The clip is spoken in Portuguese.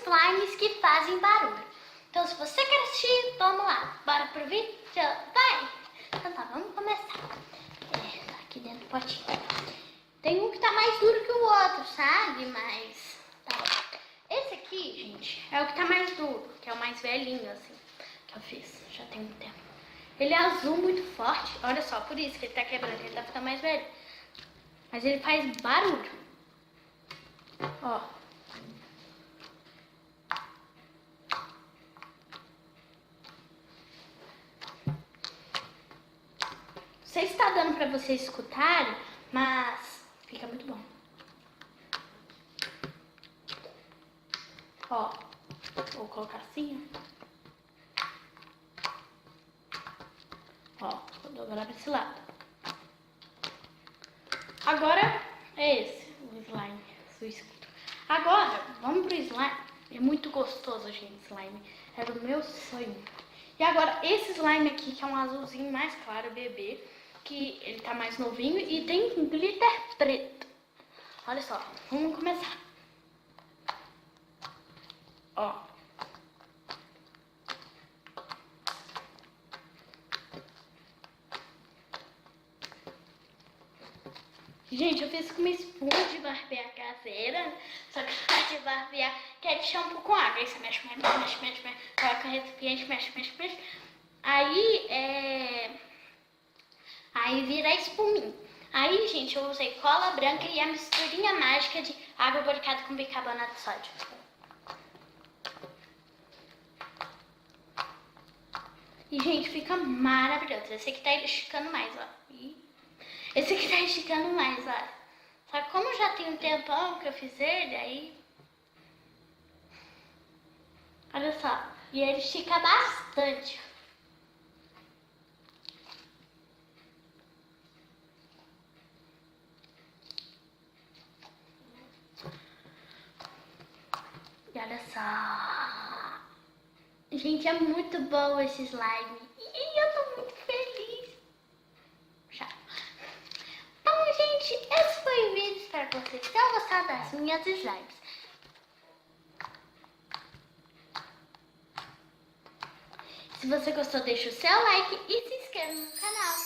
slimes que fazem barulho. Então, se você quer assistir, vamos lá. Bora pro vídeo? Vai! Então tá, vamos começar. Tá aqui dentro do potinho. Tem um que tá mais duro que o outro, sabe? Mas tá bom. Esse aqui, gente, é o que tá mais duro, que é o mais velhinho, assim, que eu fiz. Já tem um tempo. Ele é azul muito forte. Olha só, por isso que ele tá quebrando, ele tá ficando mais velho. Mas ele faz barulho. Ó. Não sei se tá dando pra vocês escutarem, mas fica muito bom. Ó. Vou colocar assim, ó. Ó, vou dobrar pra esse lado. Agora é esse, o slime azul escuro. Agora, vamos pro slime. É muito gostoso, gente, slime. Era o meu sonho. E agora, esse slime aqui, que é um azulzinho mais claro, bebê, que ele tá mais novinho e tem glitter preto. Olha só, vamos começar. Ó. Gente, eu fiz com uma espuma de barbear caseira, só que a de barbear que é de shampoo com água. Aí você mexe, coloca recipiente, mexe. Aí vira espuminha. Aí, gente, eu usei cola branca e a misturinha mágica de água boricada com bicarbonato de sódio. E, gente, fica maravilhoso. Esse aqui tá esticando mais, ó. Esse aqui tá esticando mais, olha. Só que como já tem um tempão que eu fiz ele, aí... Olha só. E ele estica bastante. E olha só. Gente, é muito bom esse slime. E eu tô muito feliz. Já. Então, gente, esse foi o vídeo. Espero que vocês tenham gostado das minhas slimes. Se você gostou, deixa o seu like e se inscreva no canal.